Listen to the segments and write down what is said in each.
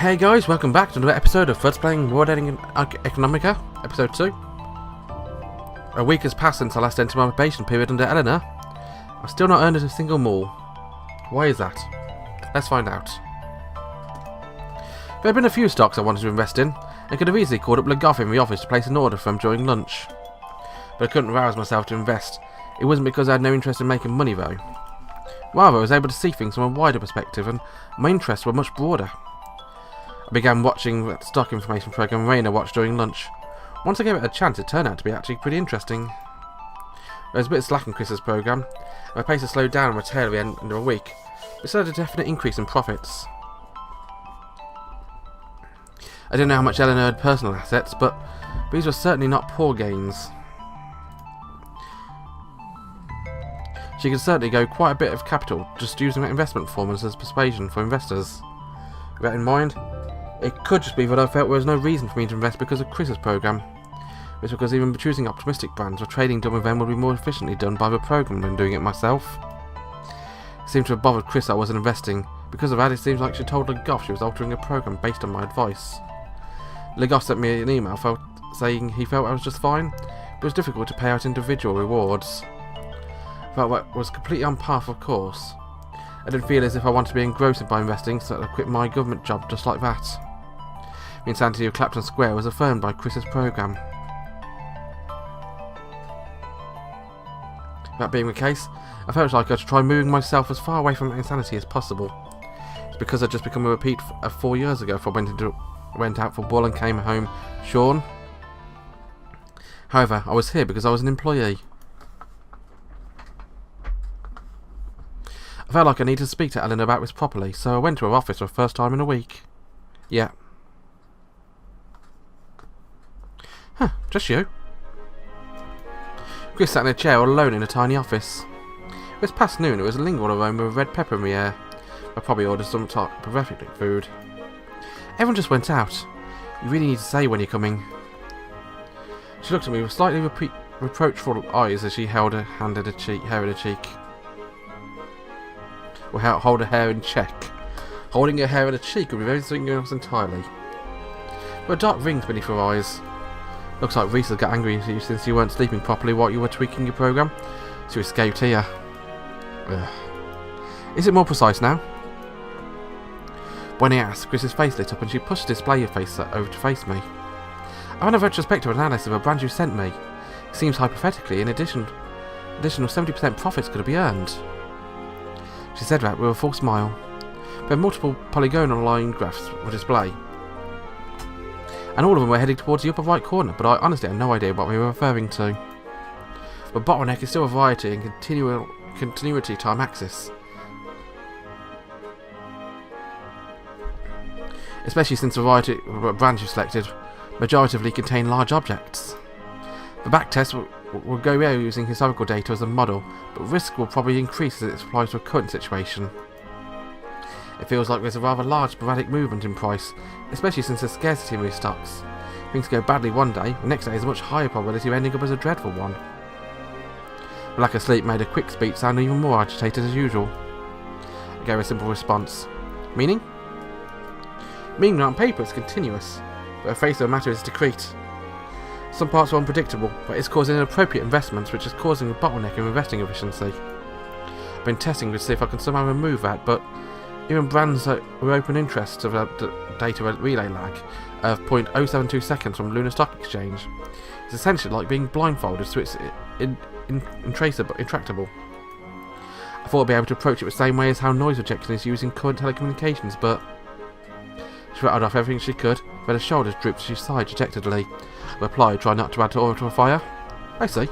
Hey guys, welcome back to another episode of Fudce playing World End Economica, episode 2. A week has passed since I last entered my probation period under Eleanor. I've still not earned a single mole. Why is that? Let's find out. There have been a few stocks I wanted to invest in, and could have easily called up Legoff in the office to place an order for them during lunch. But I couldn't rouse myself to invest. It wasn't because I had no interest in making money though. Rather, I was able to see things from a wider perspective, and my interests were much broader. I began watching the stock information program Raina watched during lunch. Once I gave it a chance, it turned out to be actually pretty interesting. There was a bit of slack in Chris's program, and my pace had slowed down on my tail at the end of a week, but still had a definite increase in profits. I didn't know how much Eleanor had personal assets, but these were certainly not poor gains. She could certainly go quite a bit of capital just using that investment performance as persuasion for investors. With that in mind, it could just be that I felt there was no reason for me to invest because of Chris's program. It's because even choosing optimistic brands or trading done with them would be more efficiently done by the program than doing it myself. It seemed to have bothered Chris that I wasn't investing. Because of that, it seems like she told Legoff she was altering a program based on my advice. Legoff sent me an email saying he felt I was just fine, but it was difficult to pay out individual rewards. I felt that was completely on par for course. I didn't feel as if I wanted to be engrossed by investing, so I quit my government job just like that. The insanity of Clapton Square was affirmed by Chris's program. That being the case, I felt like I should try moving myself as far away from insanity as possible. It's because I'd just become a repeat of 4 years ago before I went out for ball and came home shorn. However, I was here because I was an employee. I felt like I needed to speak to Eleanor about this properly, so I went to her office for the first time in a week. Yeah. Huh, just you. Chris sat in a chair all alone in a tiny office. It was past noon. It was a lingual aroma of red pepper in the air. I probably ordered some type of ethnic food. Everyone just went out. You really need to say when you're coming. She looked at me with slightly reproachful eyes as she held her hand at hair in her cheek. Or hold her hair in check. Holding her hair in her cheek would be very something else entirely. There were dark rings beneath her eyes. Looks like Reese got angry at you since you weren't sleeping properly while you were tweaking your program, so you escaped here. Ugh. Is it more precise now? When he asked, Chris's face lit up and she pushed the display face over to face me. I ran a retrospective analysis of a brand you sent me. It seems hypothetically, in additional 70% profits could be earned. She said that with a full smile. There were multiple polygonal line graphs were displayed, and all of them were heading towards the upper right corner, but I honestly had no idea what we were referring to. The bottleneck is still a variety and continuity time axis, especially since the variety of brands you selected majoritively contain large objects. The backtest will go there using historical data as a model, but risk will probably increase as it applies to a current situation. It feels like there's a rather large sporadic movement in price, especially since there's scarcity in these stocks. If things go badly one day, the next day is a much higher probability of ending up as a dreadful one. The lack of sleep made a quick speech sound even more agitated as usual. I gave a simple response. Meaning? Meaning on paper is continuous, but the face of the matter is discrete. Some parts are unpredictable, but it's causing inappropriate investments, which is causing a bottleneck in investing efficiency. I've been testing to see if I can somehow remove that, but even brands that with open interest of data relay lag of 0.072 seconds from Lunar Stock Exchange is essentially like being blindfolded, so it's intractable. I thought I'd be able to approach it the same way as how noise rejection is used in current telecommunications, but she rattled off everything she could, then her shoulders drooped as she sighed dejectedly. I replied, trying not to add oil to a fire. I see.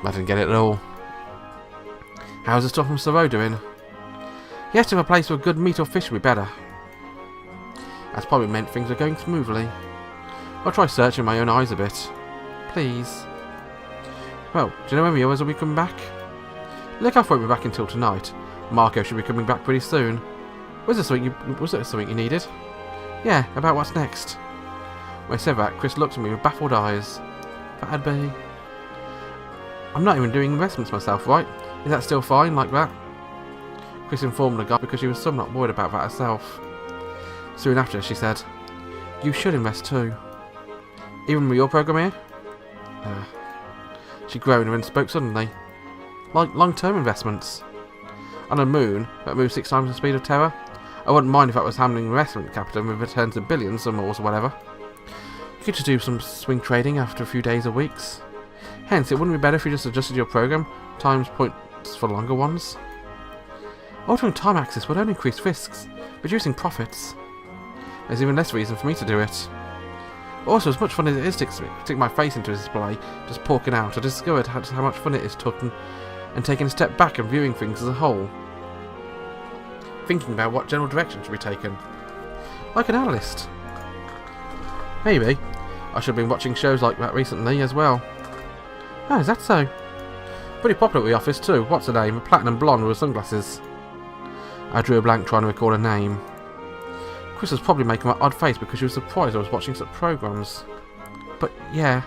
I didn't get it at all. How's the stuff from Saro doing? Yes, if a place with good meat or fish would be better. That's probably meant things are going smoothly. I'll try searching my own eyes a bit. Please. Well, do you know when the others will be coming back? Legoff won't be back until tonight. Marco should be coming back pretty soon. Was there something you needed? Yeah, about what's next. When I said that, Chris looked at me with baffled eyes. That'd be... I'm not even doing investments myself, right? Is that still fine, like that? Chris informed the guy because she was somewhat worried about that herself. Soon after, she said, "You should invest too." "Even with your program here?" She groaned and then spoke suddenly. "Like long-term investments. On a moon that moves 6 times the speed of terror. I wouldn't mind if I was handling investment capital with returns of billions or more or whatever. You could just do some swing trading after a few days or weeks. Hence, it wouldn't be better if you just adjusted your program times points for longer ones. Altering time axis would only increase risks, reducing profits. There's even less reason for me to do it. Also, as much fun as it is to stick my face into a display, just porking out, I discovered how much fun it is talking and taking a step back and viewing things as a whole. Thinking about what general direction should be taken. Like an analyst. Maybe. I should have been watching shows like that recently as well." "Oh, is that so?" "Pretty popular at the office too. What's her name? A platinum blonde with sunglasses." I drew a blank trying to recall her name. Chris was probably making an odd face because she was surprised I was watching such programs. "But yeah."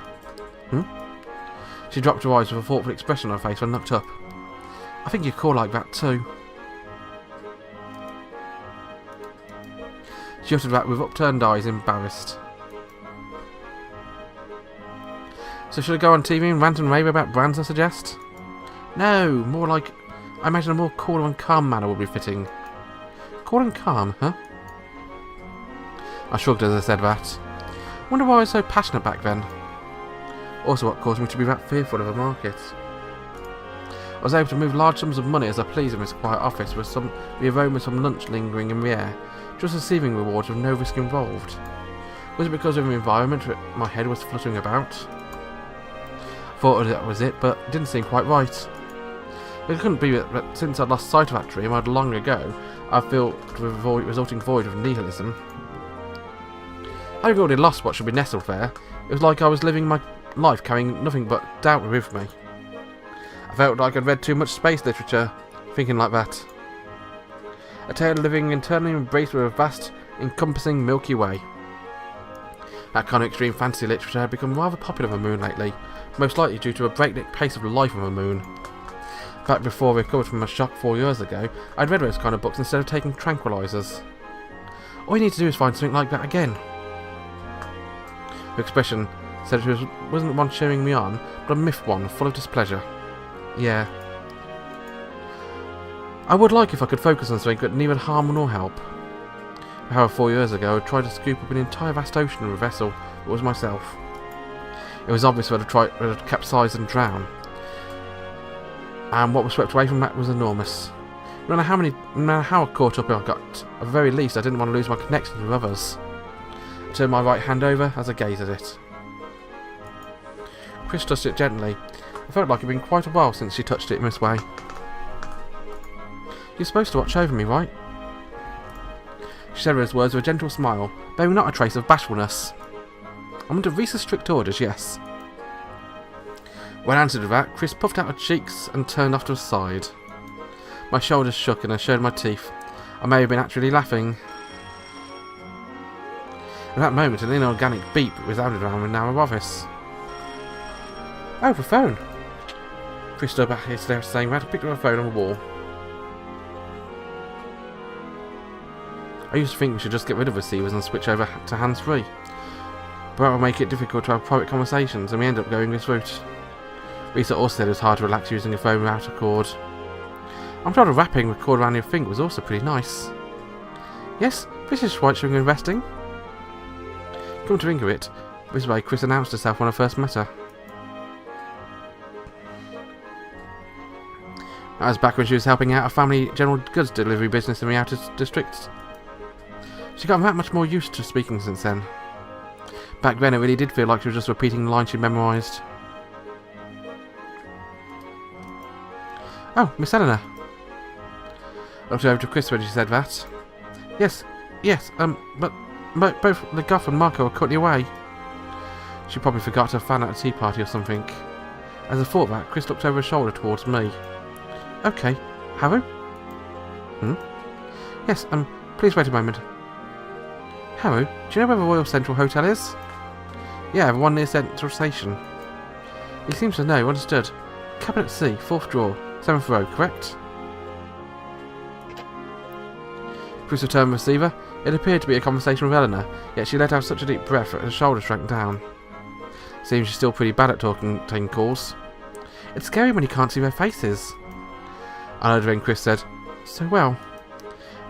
She dropped her eyes with a thoughtful expression on her face and looked up. "I think you'd call like that too." She uttered that with upturned eyes, embarrassed. "So should I go on TV and rant and rave about brands, I suggest?" "No, more like... I imagine a more cool and calm manner would be fitting." "Cool and calm, huh?" I shrugged as I said that. Wonder why I was so passionate back then. Also what caused me to be that fearful of the market. I was able to move large sums of money as I pleased in this quiet office with the aromas from lunch lingering in the air, just receiving rewards with no risk involved. Was it because of the environment that my head was fluttering about? I thought that was it, but it didn't seem quite right. It couldn't be that since I'd lost sight of that dream I'd long ago, I felt the resulting void of nihilism. I'd already lost what should be nestled there. It was like I was living my life carrying nothing but doubt with me. I felt like I'd read too much space literature, thinking like that. A tale living internally embraced with a vast, encompassing Milky Way. That kind of extreme fantasy literature had become rather popular on the moon lately, most likely due to a breakneck pace of life on the moon. Back before I recovered from my shock 4 years ago, I'd read those kind of books instead of taking tranquilizers. All you need to do is find something like that again. Her expression said it wasn't one cheering me on, but a miffed one, full of displeasure. Yeah. I would like if I could focus on something that neither harm nor help. However, 4 years ago, I tried to scoop up an entire vast ocean with a vessel that was myself. It was obvious that I'd capsize and drown. And what was swept away from that was enormous. No matter how caught up I got, at the very least I didn't want to lose my connection with others. I turned my right hand over as I gazed at it. Chris touched it gently. I felt like it had been quite a while since she touched it in this way. "You're supposed to watch over me, right?" She said those words with a gentle smile, bearing not a trace of bashfulness. "I'm under Reese's strict orders, yes." When I answered to that, Chris puffed out her cheeks and turned off to the side. My shoulders shook and I showed my teeth. I may have been actually laughing. At that moment, an inorganic beep resounded around the narrow office. "Oh, the phone!" Chris stood back here saying that, picked up a phone on the wall. I used to think we should just get rid of receivers and switch over to hands-free, but that would make it difficult to have private conversations, and we end up going this route. Risa also said it was hard to relax using a phone without a cord. I'm told a wrapping with cord around your finger was also pretty nice. Yes, this is quite showing investing. Come to think of it, this way Chris announced herself when I first met her. That was back when she was helping out a family general goods delivery business in the outer districts. She got that much more used to speaking since then. Back then it really did feel like she was just repeating the lines she memorised. "Oh, Miss Eleanor." I looked over to Chris when she said that. Yes, but both the Goth and Marco are currently away." She probably forgot her fan at a tea party or something. As I thought that, Chris looked over her shoulder towards me. "Okay, Haru?" "Yes, please wait a moment." "Haru, do you know where the Royal Central Hotel is?" "Yeah, the one near Central Station." He seems to know, understood. "Cabinet C, 4th drawer, 7th row, correct?" Chris returned the receiver. It appeared to be a conversation with Eleanor, yet she let out such a deep breath that her shoulders shrank down. Seems she's still pretty bad at taking calls. It's scary when you can't see their faces. Another then Chris said, So well,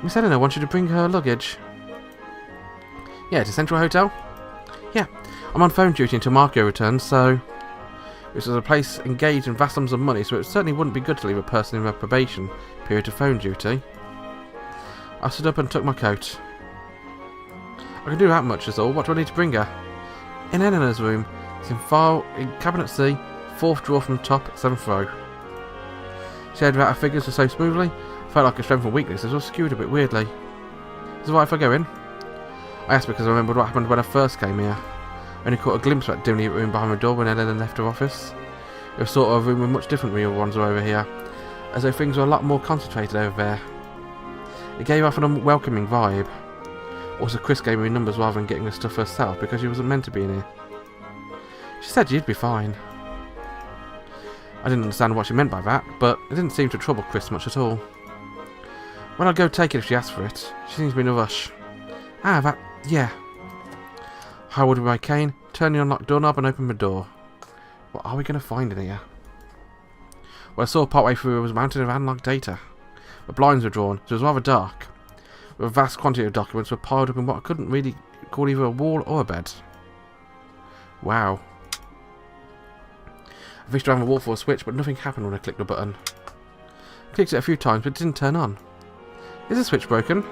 Miss Eleanor wants you to bring her luggage. Yeah, to Central Hotel? Yeah, I'm on phone duty until Marco returns, so... This was a place engaged in vast sums of money, so it certainly wouldn't be good to leave a person in their probation period to phone duty. I stood up and took my coat. I can do that much is all. What do I need to bring her? In Eleanor's room. It's in cabinet C, 4th drawer from the top, 7th row. She had her figures so smoothly, I felt like her strength and weaknesses were skewed a bit weirdly. Is it right if I go in? I asked because I remembered what happened when I first came here. I only caught a glimpse of that dimly lit room behind the door when Eleanor left her office. It was sort of a room much different from the other ones over here, as though things were a lot more concentrated over there. It gave off an unwelcoming vibe. Also, Chris gave me numbers rather than getting the stuff herself because she wasn't meant to be in here. She said you'd be fine. I didn't understand what she meant by that, but it didn't seem to trouble Chris much at all. Well, I'll go take it if she asks for it. She seems to be in a rush. Yeah. I would with my cane, turn the unlocked doorknob and open the door. What are we going to find in here? What I saw partway through was a mountain of analog data. The blinds were drawn, so it was rather dark. A vast quantity of documents were piled up in what I couldn't really call either a wall or a bed. Wow. I fished around the wall for a switch, but nothing happened when I clicked the button. I clicked it a few times, but it didn't turn on. Is the switch broken?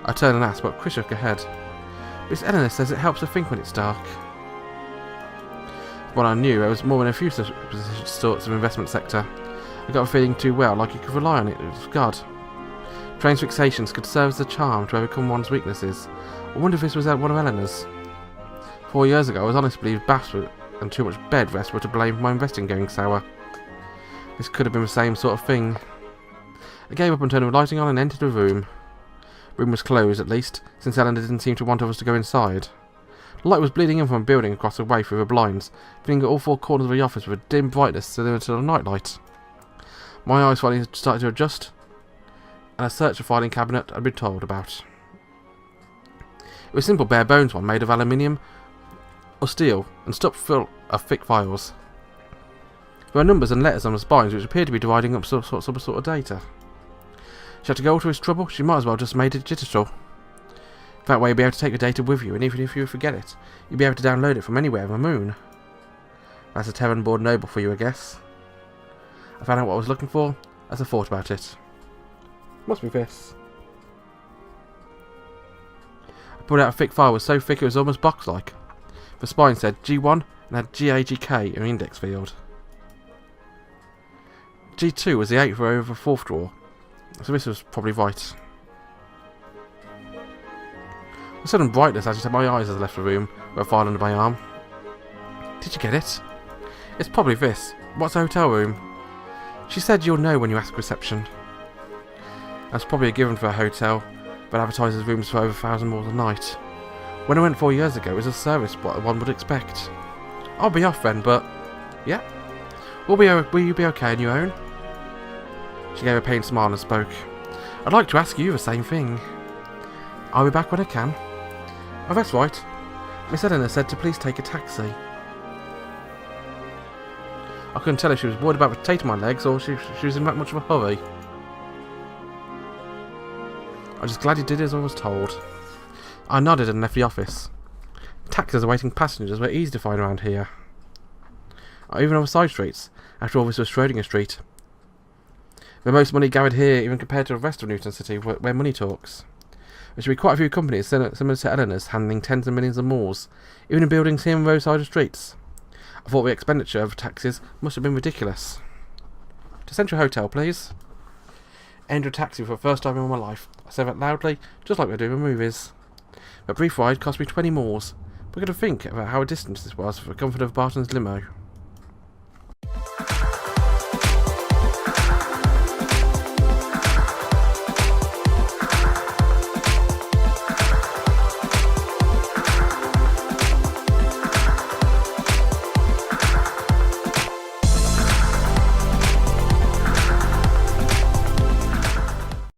I turned and asked, but Chris shook her head. Miss Eleanor says it helps her think when it's dark. When I knew, there was more than a few sorts of investment sector. I got a feeling too well, like you could rely on it. It was God. Train's fixations could serve as a charm to overcome one's weaknesses. I wonder if this was one of Eleanor's. 4 years ago, I was honestly believed baths and too much bed rest were to blame for my investing going sour. This could have been the same sort of thing. I gave up and turned the lighting on and entered the room. The room was closed, at least, since Eleanor didn't seem to want us to go inside. The light was bleeding in from a building across the way through the blinds, filling all 4 corners of the office with a dim brightness similar to a nightlight. My eyes finally started to adjust, and I searched the filing cabinet I'd been told about. It was a simple bare bones one made of aluminium or steel and stuffed full of thick files. There were numbers and letters on the spines which appeared to be dividing up some sort of data. She had to go to his trouble, she might as well just made it digital. That way you'd be able to take the data with you, and even if you forget it, you'd be able to download it from anywhere on the moon. That's a Terran born noble for you, I guess. I found out what I was looking for as I thought about it. Must be this. I pulled out a thick file, it was so thick it was almost box-like. The spine said G1 and had GAGK in the index field. G2 was the 8th row of the 4th drawer, so this was probably right. A sudden brightness agitated my eyes as I left the room, with a file under my arm. Did you get it? It's probably this. What's the hotel room? She said you'll know when you ask reception. That's probably a given for a hotel, but advertises rooms for over 1,000 more a night. When I went 4 years ago, it was a service what one would expect. I'll be off then, but... yeah. Will you be okay on your own? She gave a pained smile and spoke. I'd like to ask you the same thing. I'll be back when I can. Oh, that's right. Miss Eleanor said to please take a taxi. I couldn't tell if she was worried about the potato on my legs or she was in that much of a hurry. I was just glad he did as I was told. I nodded and left the office. Taxis awaiting passengers were easy to find around here. Even on the side streets. After all, this was Schrödinger Street. The most money gathered here, even compared to the rest of Newton City, where money talks. There should be quite a few companies similar to Eleanor's handling tens of millions of malls, even in buildings here on the roadside of streets. I thought the expenditure of taxis must have been ridiculous. To Central Hotel, please. Enter a taxi for the first time in my life. I said that loudly, just like we do in movies. That brief ride cost me 20 moors, but I got to think about how distant this was for the comfort of Barton's limo.